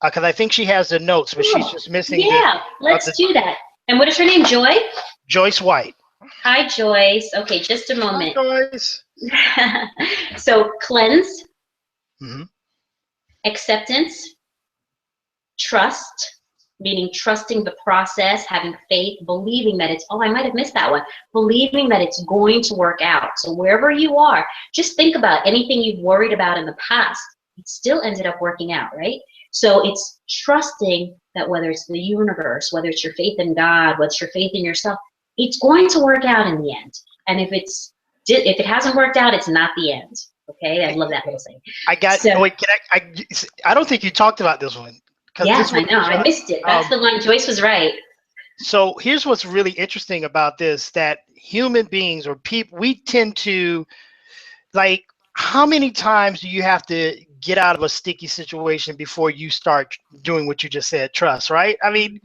Because I think she has the notes, but she's Oh, just missing yeah, the let's do that. And what is her name? Joy? Joyce White. Hi, Joyce. Okay, just a Hi, moment. Joyce. So cleanse, Hmm. acceptance, trust, meaning trusting the process, having faith, believing that it's, oh, I might have missed that one, believing that it's going to work out. So wherever you are, just think about anything you've worried about in the past, it still ended up working out, right? So it's trusting that whether it's the universe, whether it's your faith in God, whether it's your faith in yourself, it's going to work out in the end. And if it hasn't worked out, it's not the end. Okay, I love that little saying. I got. So Oh wait, can I don't think you talked about this one because yes, this I one know, was. I missed it. That's the one. Joyce was right. So here's what's really interesting about this: that human beings or people, we tend to like. How many times do you have to get out of a sticky situation before you start doing what you just said? Trust, right? I mean,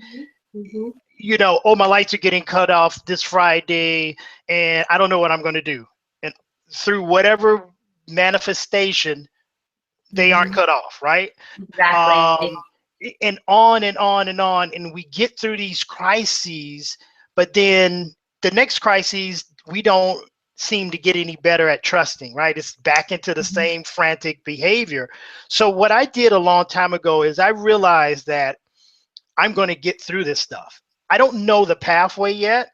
Hmm. you know, oh, my lights are getting cut off this Friday, and I don't know what I'm going to do. And through whatever manifestation, they aren't Hmm. cut off, right? Exactly. Um, and on and on and on, and we get through these crises, but then the next crises, we don't seem to get any better at trusting, right? It's back into the Mhm. same frantic behavior. So what I did a long time ago is I realized that I'm going to get through this stuff. I don't know the pathway yet.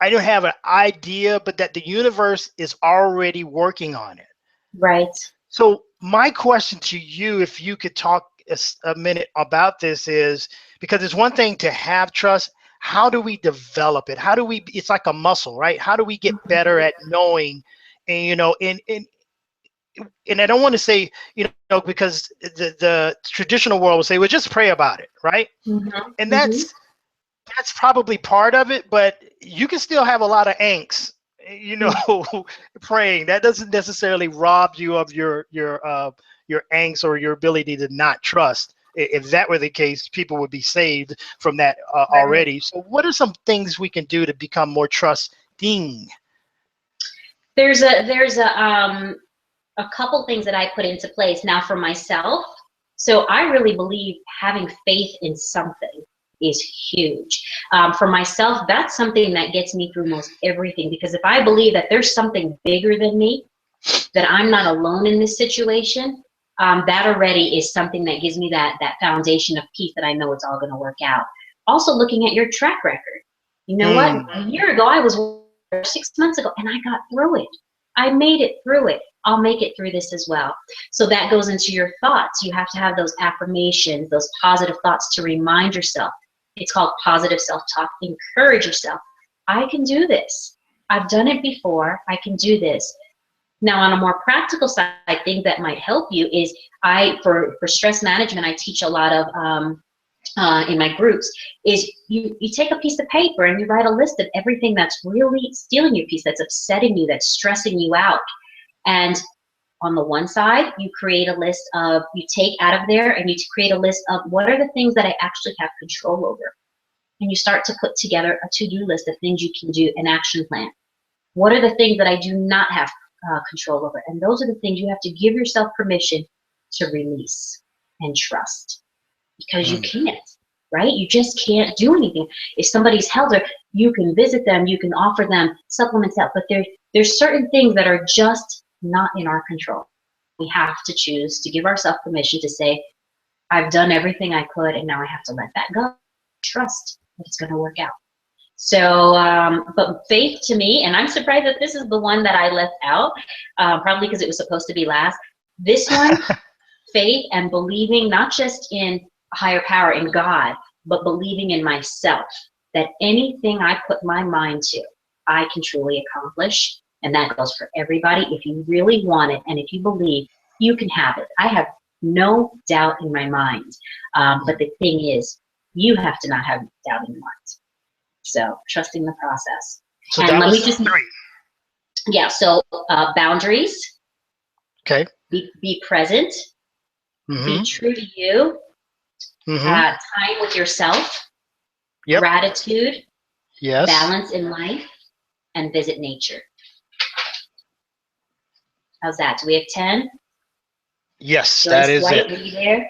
I don't have an idea, but that the universe is already working on it. Right. So my question to you, if you could talk a minute about this, is because it's one thing to have trust. How do we develop it? How do we? It's like a muscle, right? How do we get better Mhm. at knowing? And you know, and I don't want to say, you know, because the traditional world will say, well, just pray about it, right? Mhm. And Mhm. that's probably part of it, but you can still have a lot of angst, you know, Mhm. praying. That doesn't necessarily rob you of your angst or your ability to not trust. If that were the case, people would be saved from that Right. already. So what are some things we can do to become more trusting? There's a couple things that I put into place now for myself. So I really believe having faith in something is huge. For myself, that's something that gets me through most everything, because if I believe that there's something bigger than me, that I'm not alone in this situation, that already is something that gives me that foundation of peace, that I know it's all going to work out. Also looking at your track record. You know what? A year ago, I was 6 months ago, and I got through it. I made it through it. I'll make it through this as well. So that goes into your thoughts. You have to have those affirmations, those positive thoughts to remind yourself. It's called positive self-talk. Encourage yourself. I can do this. I've done it before. I can do this. Now, on a more practical side, I think that might help you is for stress management, I teach a lot of in my groups, is you take a piece of paper and you write a list of everything that's really stealing your peace, that's upsetting you, that's stressing you out. And on the one side, you create a list of, you take out of there and you create a list of what are the things that I actually have control over. And you start to put together a to-do list of things you can do, an action plan. What are the things that I do not have control over? And those are the things you have to give yourself permission to release and trust, because you can't, right? You just can't do anything. If somebody's elder, you can visit them, you can offer them supplements out, but there's certain things that are just not in our control. We have to choose to give ourselves permission to say, I've done everything I could, and now I have to let that go. Trust that it's going to work out. So, but faith to me, and I'm surprised that this is the one that I left out, probably because it was supposed to be last. This one, faith and believing not just in a higher power, in God, but believing in myself, that anything I put my mind to, I can truly accomplish. And that goes for everybody. If you really want it, and if you believe, you can have it. I have no doubt in my mind. But the thing is, you have to not have doubt in your mind. So trusting the process. So and that let was me just 3. Yeah. So boundaries. Okay. Be present. Be true to you. Time with yourself. Yep. Gratitude. Yes. Balance in life, and visit nature. How's that? Do we have 10? Yes, Joyce that is White, it. were you there?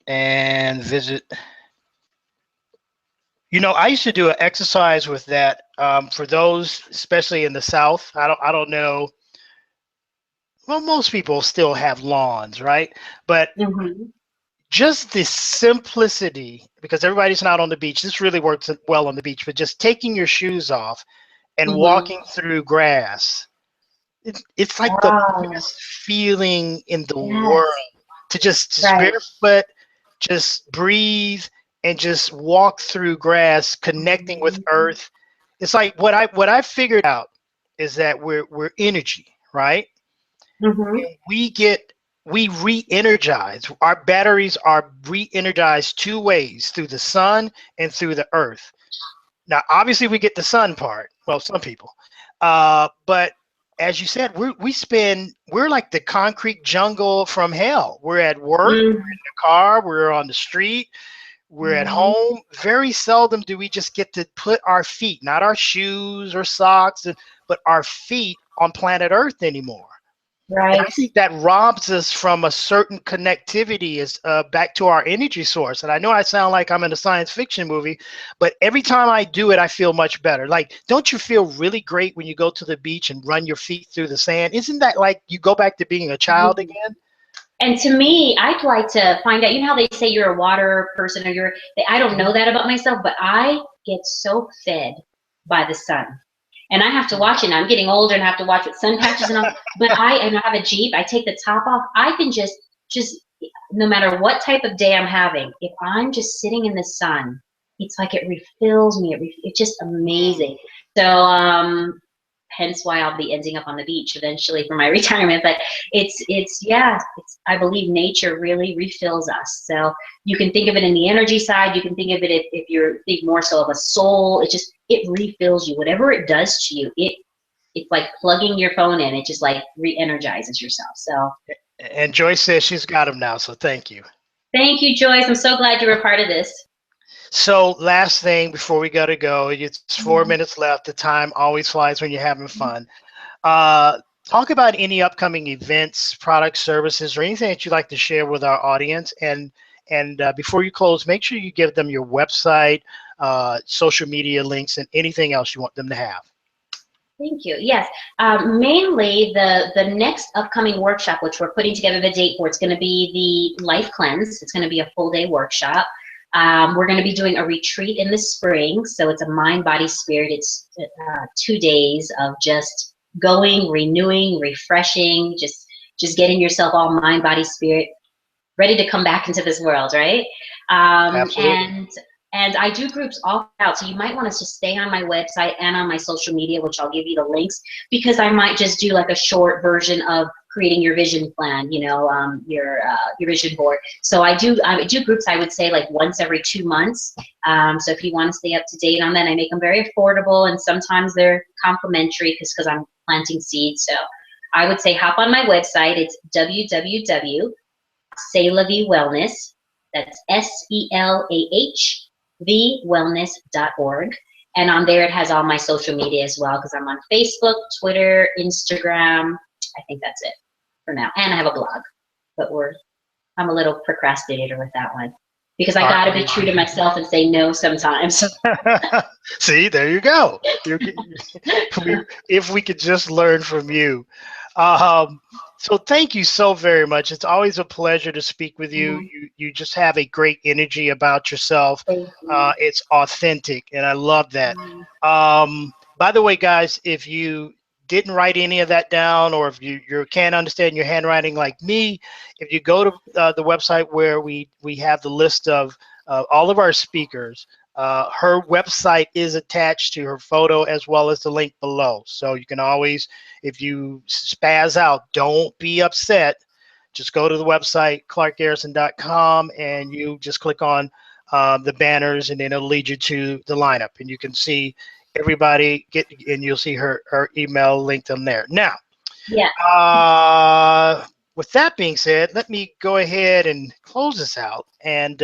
And visit. You know, I used to do an exercise with that for those, especially in the South. I don't know. Well, most people still have lawns, right? But just the simplicity, because everybody's not on the beach. This really works well on the beach, but just taking your shoes off and walking through grass. It's like the best feeling in the world to just barefoot, just breathe and just walk through grass, connecting with earth. It's like what I figured out is that we're energy, right? And we re-energize. Our batteries are re-energized 2 ways, through the sun and through the earth. Now, obviously, we get the sun part. Well, some people, but as you said, we're like the concrete jungle from hell. We're at work, we're in the car, we're on the street, we're at home. Very seldom do we just get to put our feet, not our shoes or socks, but our feet on planet Earth anymore. Right. And I think that robs us from a certain connectivity is back to our energy source. And I know I sound like I'm in a science fiction movie, but every time I do it, I feel much better. Like, don't you feel really great when you go to the beach and run your feet through the sand? Isn't that like you go back to being a child again? And to me, I'd like to find out, you know how they say you're a water person, or I don't know that about myself, but I get so fed by the sun. And I have to watch it. Now I'm getting older and I have to watch with sun patches and all. But I have a Jeep. I take the top off. I can just no matter what type of day I'm having, if I'm just sitting in the sun, it's like it refills me. It's just amazing. So hence why I'll be ending up on the beach eventually for my retirement. But I believe nature really refills us. So you can think of it in the energy side. You can think of it if you're think more so of a soul. It refills you. Whatever it does to you, it's like plugging your phone in. It just like re-energizes yourself. So. And Joyce says she's got them now. So thank you. Thank you, Joyce. I'm so glad you were a part of this. So last thing before we got to go, it's 4 minutes left. The time always flies when you're having fun. Talk about any upcoming events, products, services, or anything that you'd like to share with our audience. And before you close, make sure you give them your website, social media links, and anything else you want them to have. Thank you. Yes, mainly the next upcoming workshop, which we're putting together the date for, it's going to be the Life Cleanse. It's going to be a full day workshop. We're going to be doing a retreat in the spring. So it's a mind, body, spirit. It's 2 days of just going, renewing, refreshing, just getting yourself all mind, body, spirit, ready to come back into this world, right? Absolutely. And I do groups all out, so you might want to just stay on my website and on my social media, which I'll give you the links, because I might just do like a short version of creating your vision plan, your vision board. So I do groups, I would say, like once every 2 months. So if you want to stay up to date on that, I make them very affordable, and sometimes they're complimentary because I'm planting seeds. So I would say hop on my website. It's www.selahvwellness. That's SELAHVwellness.org. And on there, it has all my social media as well, because I'm on Facebook, Twitter, Instagram. I think that's it for now. And I have a blog, but I'm a little procrastinator with that one, because I got to be true to myself and say no sometimes. See, there you go. If we could just learn from you. So thank you so very much. It's always a pleasure to speak with you. You just have a great energy about yourself. It's authentic, and I love that. By the way, guys, if you didn't write any of that down, or if you can't understand your handwriting like me, if you go to the website where we have the list of all of our speakers, her website is attached to her photo, as well as the link below. So you can always, if you spaz out, don't be upset. Just go to the website, clarkgarrison.com, and you just click on the banners, and then it'll lead you to the lineup, and you can see everybody and you'll see her email linked on there. Now, with that being said, let me go ahead and close this out, and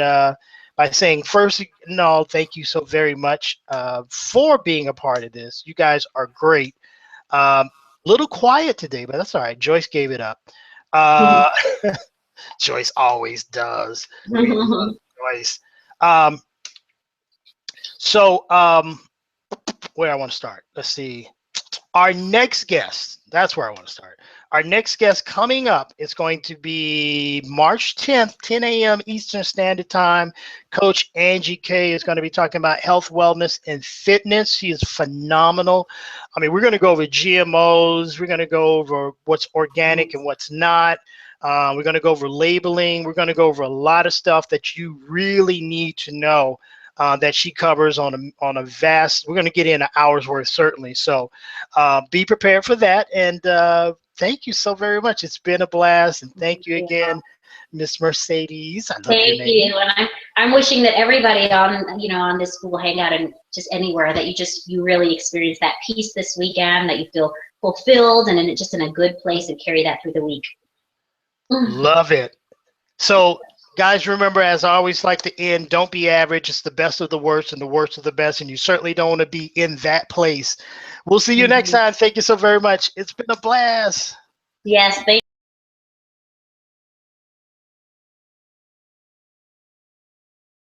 by saying, first, no, thank you so very much for being a part of this. You guys are great. Little quiet today, but that's all right. Joyce gave it up. Joyce always does. We love Joyce. Where I want to start. Let's see. Our next guest, that's where I want to start. Our next guest coming up is going to be March 10th, 10 a.m. Eastern Standard Time. Coach Angie K is going to be talking about health, wellness, and fitness. She is phenomenal. I mean, we're going to go over GMOs. We're going to go over what's organic and what's not. We're going to go over labeling. We're going to go over a lot of stuff that you really need to know. That she covers on a vast. We're going to get in an hour's worth, certainly. So be prepared for that. And thank you so very much. It's been a blast. And thank you again, Miss Mercedes. I love your name. Thank you. And I'm wishing that everybody on this Google Hangout and just anywhere, that you really experience that peace this weekend, that you feel fulfilled and just in a good place, and carry that through the week. Love it. So, guys, remember, as I always like to end, don't be average. It's the best of the worst and the worst of the best, and you certainly don't want to be in that place. We'll see you next time. Thank you so very much. It's been a blast. Yes, thank